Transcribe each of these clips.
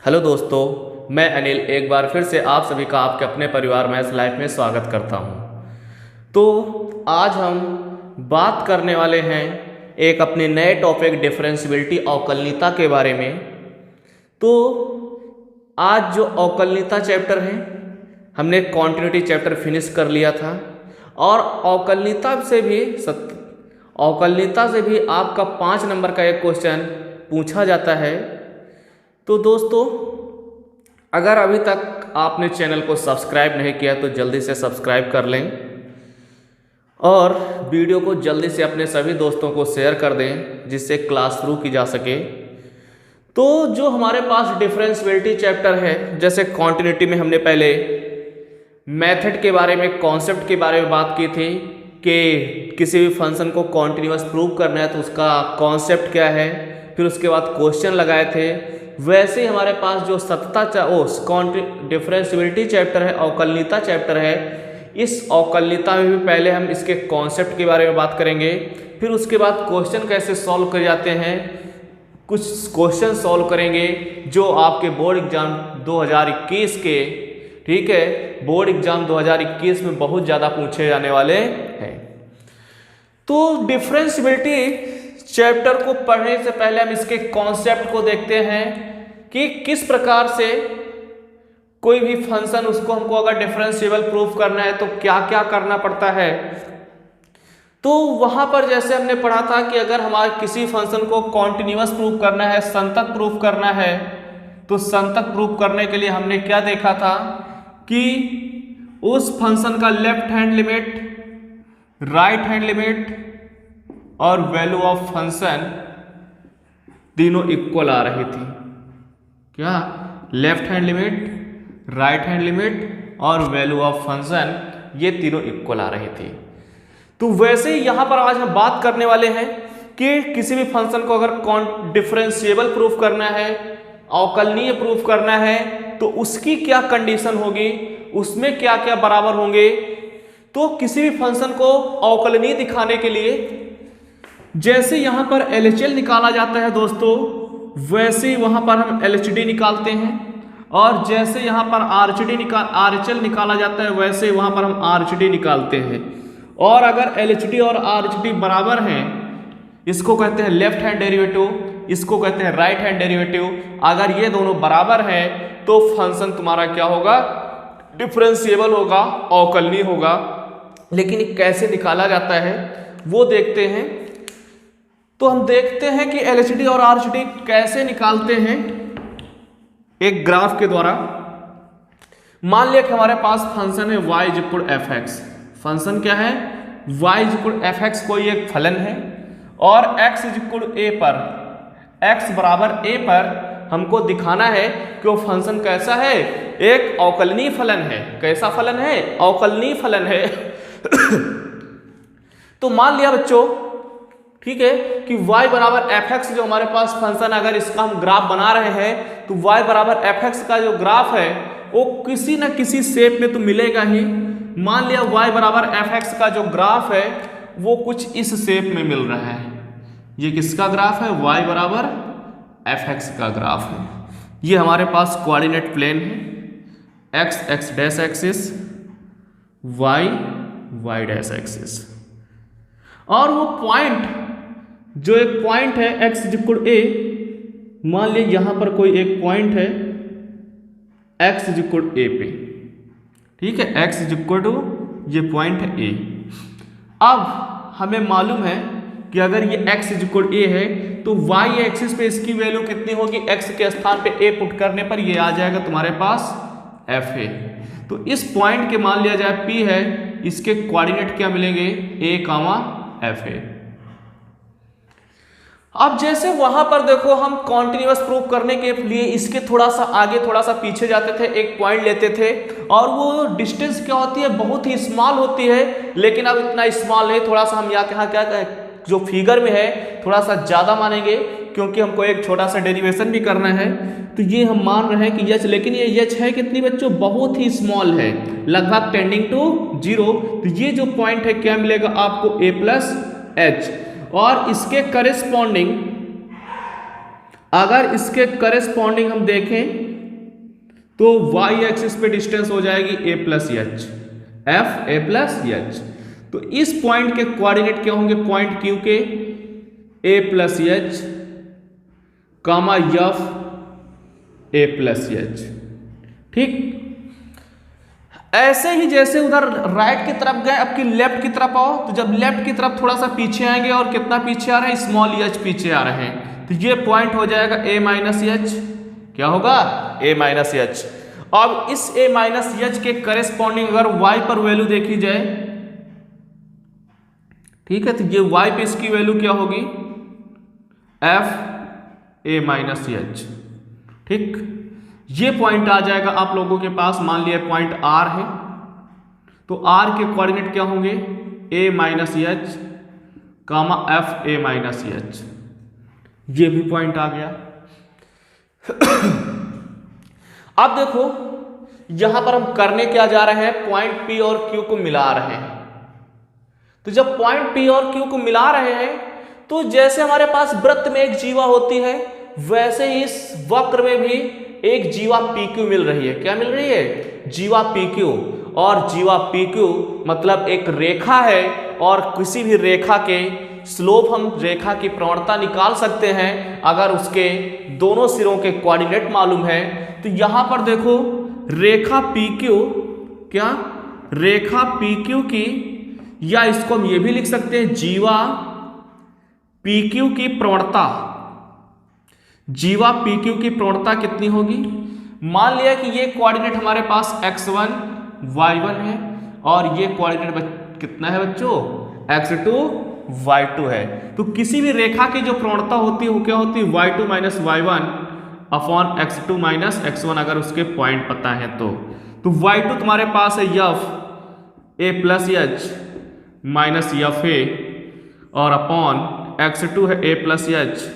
Hello दोस्तों, मैं अनिल एक बार फिर से आप सभी का आपके अपने परिवार मैथ्स लाइफ में स्वागत करता हूं। तो आज हम बात करने वाले हैं एक अपने नए टॉपिक डिफरेंशियबिलिटी अवकलनीयता के बारे में। तो आज जो अवकलनीयता चैप्टर है, हमने कॉन्टिन्यूटी चैप्टर फिनिश कर लिया था और अवकलनीयता से भी आपका 5 नंबर का एक क्वेश्चन पूछा जाता है। तो दोस्तों, अगर अभी तक आपने चैनल को सब्सक्राइब नहीं किया तो जल्दी से सब्सक्राइब कर लें और वीडियो को जल्दी से अपने सभी दोस्तों को शेयर कर दें जिससे क्लास शुरू की जा सके। तो जो हमारे पास डिफरेंशियबिलिटी चैप्टर है, जैसे कॉन्टिन्यूटी में हमने पहले मेथड के बारे में, कॉन्सेप्ट के बारे में बात की थी कि किसी भी फंक्शन को कॉन्टिन्यूअस प्रूव करना है तो उसका कॉन्सेप्ट क्या है, फिर उसके बाद क्वेश्चन लगाए थे। वैसे ही हमारे पास जो डिफरेंशियबिलिटी चैप्टर है, अवकलनीयता चैप्टर है, इस अवकलनीयता में भी पहले हम इसके कॉन्सेप्ट के बारे में बात करेंगे, फिर उसके बाद क्वेश्चन कैसे सॉल्व कर जाते हैं, कुछ क्वेश्चन सॉल्व करेंगे जो आपके बोर्ड एग्जाम 2021 के, ठीक है, बोर्ड एग्जाम 2021 में बहुत ज़्यादा पूछे जाने वाले हैं। तो डिफरेंशियबिलिटी चैप्टर को पढ़ने से पहले हम इसके कॉन्सेप्ट को देखते हैं कि किस प्रकार से कोई भी फंक्शन, उसको हमको अगर डिफरेंशिएबल प्रूफ करना है तो क्या क्या करना पड़ता है। तो वहां पर जैसे हमने पढ़ा था कि अगर हमारे किसी फंक्शन को कॉन्टिन्यूअस प्रूफ करना है, संतत प्रूफ करना है, तो संतत प्रूफ करने के लिए हमने क्या देखा था कि उस फंक्शन का left hand limit, right hand limit और वैल्यू ऑफ फंक्शन तीनों इक्वल आ रही थी। क्या? Left hand limit, right hand limit और वैल्यू ऑफ फंक्शन, ये तीनों इक्वल आ रही थी। तो वैसे ही यहां पर आज हम बात करने वाले हैं कि किसी भी फंक्शन को अगर डिफरेंशिएबल प्रूफ करना है, अवकलनीय प्रूफ करना है, तो उसकी क्या कंडीशन होगी, उसमें क्या क्या बराबर होंगे। तो किसी भी फंक्शन को अवकलनीय दिखाने के लिए जैसे यहां पर LHL निकाला जाता है दोस्तों, वैसे ही वहां पर हम LHD निकालते हैं, और जैसे यहां पर RHL निकाला जाता है वैसे ही वहां पर हम RHD निकालते हैं। और अगर LHD और RHD बराबर हैं, इसको कहते हैं लेफ्ट हैंड डेरिवेटिव, इसको कहते हैं राइट हैंड डेरिवेटिव। अगर ये दोनों बराबर हैं तो फंक्शन तुम्हारा क्या होगा, डिफरेंशिएबल होगा, अवकलनीय होगा। लेकिन ये कैसे निकाला जाता है वो देखते हैं। तो हम देखते हैं कि LHD और RHD कैसे निकालते हैं एक ग्राफ के द्वारा। मान लिया कि हमारे पास फंक्शन है y=fx। फंक्शन क्या है? y=fx कोई एक फलन है और x=a पर, x बराबर a पर हमको दिखाना है कि वो फंक्शन कैसा है, एक अवकलनीय फलन है। कैसा फलन है? अवकलनीय फलन है। तो मान लिया बच्चों, ठीक है, कि y बराबर fx जो हमारे पास फंक्शन, अगर इसका हम ग्राफ बना रहे हैं तो y बराबर fx का जो ग्राफ है वो किसी न किसी शेप में तो मिलेगा ही। मान लिया y बराबर fx का जो ग्राफ है वो कुछ इस शेप में मिल रहा है। ये किसका ग्राफ है? y बराबर fx का ग्राफ है। ये हमारे पास कोऑर्डिनेट प्लेन है, x dash axis, y dash axis, और वो पॉइंट, जो एक पॉइंट है x=a, मान लीजिए यहां पर कोई एक पॉइंट है x=a पे, ठीक है, ये पॉइंट है a। अब हमें मालूम है कि अगर ये x=a है तो y एक्सिस पे इसकी वैल्यू कितनी होगी, x के स्थान पे a पुट करने पर ये आ जाएगा तुम्हारे पास f है। तो इस पॉइंट के मान लिया जाए p है, इसके कोऑर्डिनेट क्या मिलेंगे, a, f है। अब जैसे वहां पर देखो हम कॉन्टिन्यूअस प्रूफ करने के लिए इसके थोड़ा सा आगे, थोड़ा सा पीछे जाते थे, एक पॉइंट लेते थे, और वो डिस्टेंस क्या होती है, बहुत ही स्मॉल होती है। लेकिन अब इतना स्मॉल है, थोड़ा सा हम यहाँ क्या जो फिगर में है थोड़ा सा ज्यादा मानेंगे, क्योंकि हमको एक छोटा सा डेरिवेशन भी करना है। तो ये हम मान रहे हैं कि h, लेकिन ये h है कितनी बच्चों, बहुत ही स्मॉल है, लगभग टेंडिंग टू 0। तो ये जो पॉइंट है क्या मिलेगा आपको, a+h, और इसके करेस्पॉन्डिंग, अगर इसके करेस्पॉन्डिंग हम देखें तो वाई एक्सिस पे डिस्टेंस हो जाएगी A plus H, F A plus H. तो इस पॉइंट के कोऑर्डिनेट क्या होंगे, पॉइंट क्यू के A plus H comma F A plus H. ठीक, ऐसे ही जैसे उधर राइट की तरफ गए, अब की लेफ्ट की तरफ आओ, तो जब लेफ्ट की तरफ थोड़ा सा पीछे आएंगे, और कितना पीछे आ रहे हैं, स्मॉल एच पीछे आ रहे हैं, तो ये पॉइंट हो जाएगा ए माइनस एच। क्या होगा, ए माइनस एच। अब इस ए माइनस एच के करेस्पॉन्डिंग अगर वाई पर वैल्यू देखी जाए, ठीक है, तो ये वाई पे इसकी वैल्यू क्या होगी, एफ ए माइनस एच। ठीक, ये पॉइंट आ जाएगा आप लोगों के पास, मान लिया पॉइंट आर है, तो आर के कोऑर्डिनेट क्या होंगे, A minus H comma F A minus H. ये भी पॉइंट आ गया। अब देखो यहां पर हम करने क्या जा रहे हैं, पॉइंट पी और क्यू को मिला रहे हैं। तो जब पॉइंट पी और क्यू को मिला रहे हैं, तो जैसे हमारे पास वृत्त में एक जीवा होती है, वैसे ही इस वक्र में भी एक जीवा पी क्यू मिल रही है। क्या मिल रही है, जीवा पी क्यू। और जीवा पी क्यू मतलब एक रेखा है, और किसी भी रेखा के स्लोप, हम रेखा की प्रवणता निकाल सकते हैं अगर उसके दोनों सिरों के कोऑर्डिनेट मालूम है। तो यहां पर देखो रेखा पी क्यू, क्या रेखा पी क्यू की, या इसको हम ये भी लिख सकते हैं जीवा पी क्यू की प्रवणता। जीवा पी क्यू की प्रवणता कितनी होगी, मान लिया कि ये कोऑर्डिनेट हमारे पास x1 y1 है, और ये कोऑर्डिनेट कितना है बच्चों, x2 y2 है। तो किसी भी रेखा की जो प्रवणता होती है वो क्या होती है, y2 minus y1 upon x2 minus x1, अगर उसके पॉइंट पता है तो y2 तुम्हारे पास है F A plus H minus F A, और अपॉन x2 है A plus H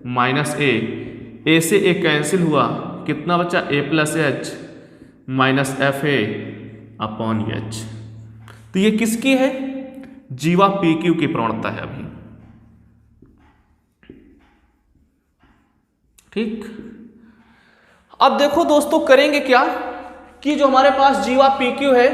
minus A से ए कैंसिल हुआ, कितना बचा, A plus H minus F A upon H. तो ये किसकी है, जीवा पी क्यू की प्रवणता है अभी। ठीक, अब देखो दोस्तों करेंगे क्या, कि जो हमारे पास जीवा पी क्यू है,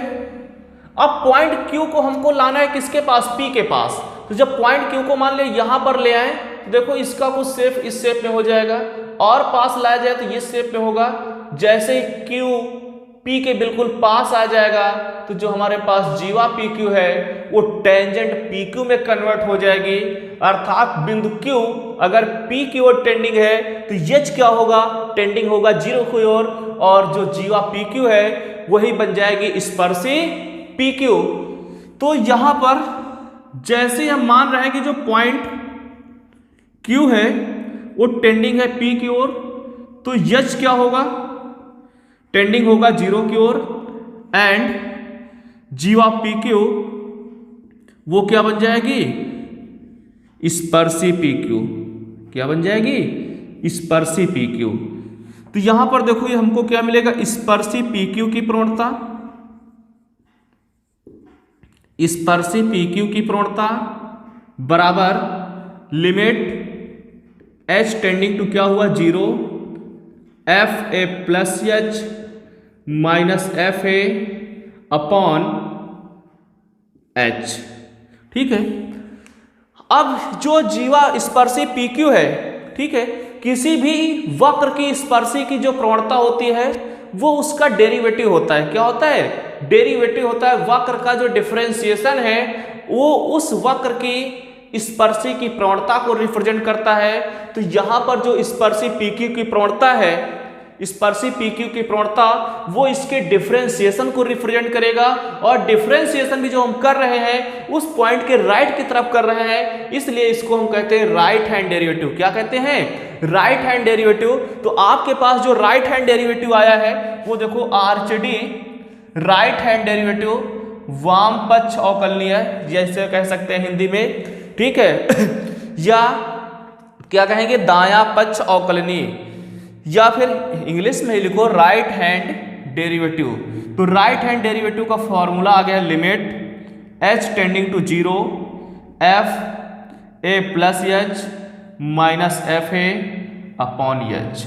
अब पॉइंट क्यू को हमको लाना है किसके पास, पी के पास। तो जब पॉइंट क्यू को मान ले यहां पर ले आए, तो देखो इसका कुछ शेप इस शेप में हो जाएगा, और पास लाया जाए तो ये शेप में होगा। जैसे ही क्यू पी के बिल्कुल पास आ जाएगा, तो जो हमारे पास जीवा पी क्यू है वो टेंजेंट पी क्यू में कन्वर्ट हो जाएगी। अर्थात बिंदु क्यू अगर पी की ओर टेंडिंग है, तो एच क्या होगा, टेंडिंग होगा जीरो की ओर, और जो जीवा पी क्यू है वही बन जाएगी स्पर्शी पी क्यू। तो यहां पर जैसे हम मान रहे हैं कि जो पॉइंट क्यू है वो टेंडिंग है पी की ओर, तो एच क्या होगा, टेंडिंग होगा जीरो की ओर, एंड जीवा पी क्यू वो क्या बन जाएगी, स्पर्शी पी क्यू। क्या बन जाएगी, स्पर्शी पी क्यू। तो यहां पर देखो ये हमको क्या मिलेगा, स्पर्शी पी क्यू की प्रवणता, स्पर्शी पी क्यू की प्रवणता बराबर लिमिट एच टेंडिंग टू क्या हुआ, zero, F A plus H minus F A upon H. ठीक है, अब जो जीवा स्पर्शी पी क्यू है, ठीक है, किसी भी वक्र की स्पर्शी की जो प्रवणता होती है वो उसका डेरिवेटिव होता है। क्या होता है, डेरिवेटिव होता है। वक्र का जो डिफरेंशिएशन है वो उस वक्र की स्पर्शी की प्रवणता को रिप्रेजेंट करता है। तो यहां पर जो स्पर्शी पी क्यू की प्रवणता है, स्पर्शी पी क्यू की प्रवणता वो इसके डिफरेंशिएशन को रिप्रेजेंट करेगा, और डिफरेंशिएशन भी जो हम कर रहे हैं उस पॉइंट के राइट की तरफ कर रहे हैं, इसलिए इसको हम कहते हैं राइट हैंड डेरिवेटिव। क्या कहते हैं, राइट हैंड डेरिवेटिव। तो आपके पास जो राइट हैंड डेरिवेटिव आया है वो देखो आरएचडी राइट हैंड डेरिवेटिव वाम पक्ष अवकलनीय, जैसे कह सकते हैं हिंदी में, ठीक है, या क्या कहेंगे, दायां पक्ष अवकलनीय, या फिर इंग्लिश में लिखो राइट हैंड डेरिवेटिव। तो राइट हैंड डेरिवेटिव का फॉर्मूला आ गया limit H tending to zero, F A plus H minus F A upon H.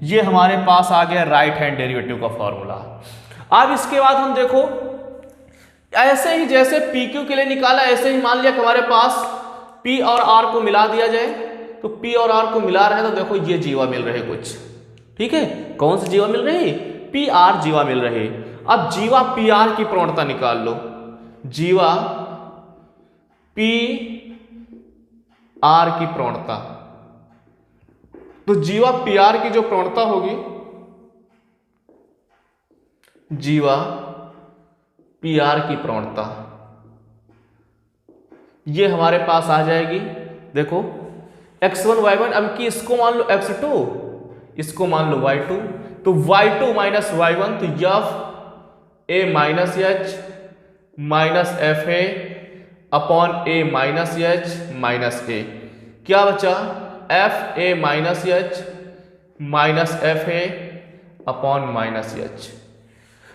ये हमारे पास आ गया राइट हैंड डेरिवेटिव का फॉर्मूला। अब इसके बाद हम देखो ऐसे ही जैसे पी क्यू के लिए निकाला, ऐसे ही मान लिया कि हमारे पास पी और आर को मिला दिया जाए। तो पी और आर को मिला रहे हैं तो देखो ये जीवा मिल रहे कुछ, ठीक है। कौन सी जीवा मिल रही? पी आर जीवा मिल रही। अब जीवा पी आर की प्रवणता निकाल लो। जीवा पी आर की प्रवणता, तो जीवा पी आर की जो प्रवणता होगी, जीवा पी आर की प्रवणता ये हमारे पास आ जाएगी। देखो x1 y1, अब की इसको मान लो x2, इसको मान लो y2, तो y2 माइनस y1, तो F A minus H minus F A upon A minus H minus A, क्या बचा? F A minus H minus F A upon minus H.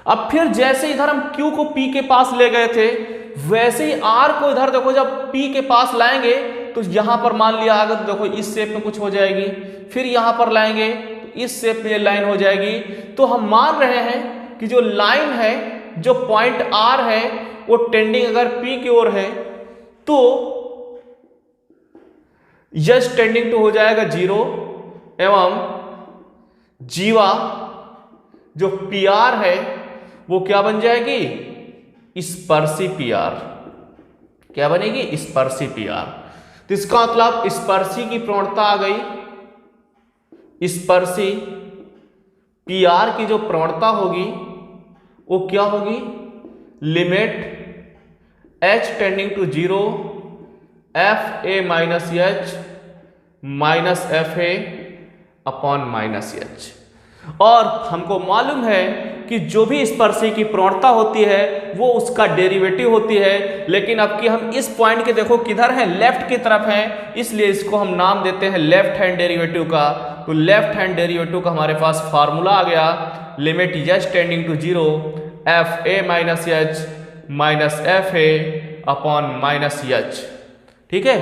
अब फिर जैसे इधर हम Q को P के पास ले गए थे, वैसे ही R को इधर देखो जब P के पास लाएंगे तो यहां पर मान लिया अगर देखो इस शेप में कुछ हो जाएगी, फिर यहां पर लाएंगे तो इस शेप में ये लाइन हो जाएगी। तो हम मान रहे हैं कि जो लाइन है, जो पॉइंट R है, वो टेंडिंग अगर P की ओर है तो यस टेंडिंग टू हो जाएगा 0, एवं जीवा जो PR है वो क्या बन जाएगी? स्पर्शी PR। क्या बनेगी? स्पर्शी PR। तो इसका मतलब स्पर्शी की प्रवणता आ गई। स्पर्शी PR की जो प्रवणता होगी वो क्या होगी? Limit h tending to 0 F A minus H minus F A upon minus H. और हमको मालूम है कि जो भी स्पर्शी की प्रवणता होती है वो उसका डेरिवेटिव होती है, लेकिन अब कि हम इस पॉइंट के देखो किधर है? लेफ्ट की तरफ है, इसलिए इसको हम नाम देते हैं लेफ्ट हैंड डेरिवेटिव का। तो लेफ्ट हैंड डेरिवेटिव का हमारे पास फार्मूला आ गया, limit H tending to 0 F A minus H minus F A upon minus H, ठीक है।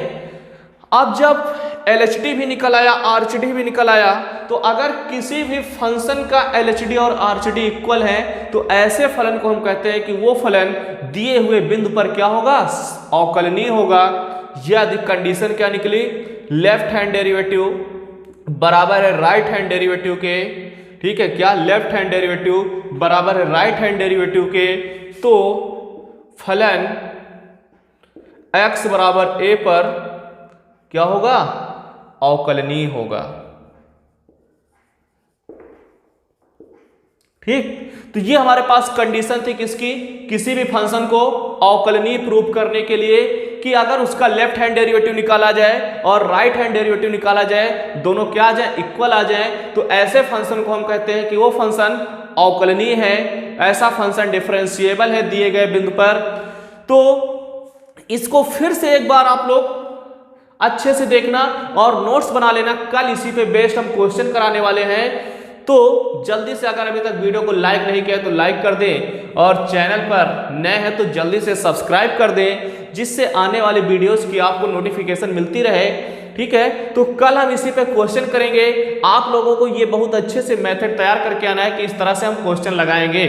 अब जब LHD भी निकल आया, RHD भी निकल आया, तो अगर किसी भी फंक्शन का LHD और RHD इक्वल है तो ऐसे फलन को हम कहते हैं कि वो फलन दिए हुए बिंदु पर क्या होगा? अवकलनीय होगा। यदि कंडीशन क्या निकली? लेफ्ट हैंड डेरिवेटिव बराबर है राइट हैंड डेरिवेटिव के, ठीक है। क्या? लेफ्ट हैंड डेरिवेटिव बराबर है राइट हैंड डेरिवेटिव के, तो फलन x बराबर a पर क्या होगा? अवकलनीय होगा, ठीक। तो ये हमारे पास कंडीशन थी किसकी? किसी भी फंक्शन को अवकलनीय प्रूव करने के लिए कि अगर उसका लेफ्ट हैंड डेरिवेटिव निकाला जाए और राइट हैंड डेरिवेटिव निकाला जाए, दोनों क्या आ जाए? इक्वल आ जाए, तो ऐसे फंक्शन को हम कहते हैं कि वो फंक्शन अवकलनीय है, ऐसा फंक्शन डिफरेंशिएबल है दिए गए बिंदु पर। तो इसको फिर से एक बार आप लोग अच्छे से देखना और नोट्स बना लेना, कल इसी पे बेस्ड हम क्वेश्चन कराने वाले हैं। तो जल्दी से अगर अभी तक वीडियो को लाइक नहीं किया तो लाइक कर दें, और चैनल पर नए हैं तो जल्दी से सब्सक्राइब कर दें, जिससे आने वाली वीडियोस की आपको नोटिफिकेशन मिलती रहे, ठीक है। तो कल हम इसी पे क्वेश्चन करेंगे। आप लोगों को ये बहुत अच्छे से मेथड तैयार करके आना है कि इस तरह से हम क्वेश्चन लगाएंगे।